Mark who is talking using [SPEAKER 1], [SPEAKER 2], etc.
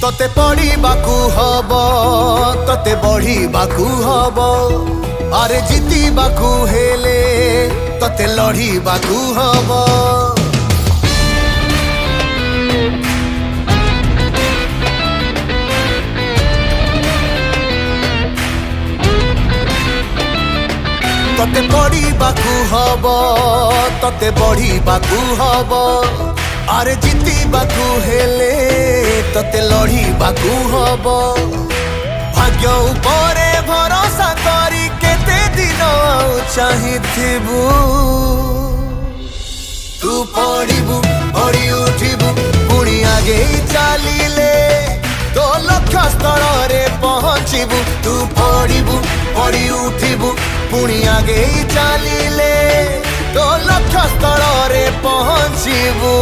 [SPEAKER 1] तोते पढ़िबाकू हब तोते बढ़िबाकू हब अरे जीतिबाकू हेले तोते लड़िबाकू हब। तोते पढ़िबाकू हब तोते बढ़िबाकू हब अरे जीतिबाकू हेले तोते लड़िबाकू हब। भाग्य उपरे भरोसा करी केते दिन चाहिथिबू तू पढ़िबू पढ़ी उठिबू पुणी आगे चलिले तो लक्ष्य स्थल रे पहुँचबू। तू पढ़िबू पढ़ी उठिबू पुणी आगे चलिले तो लक्ष्य स्थल रे पहुँचबू।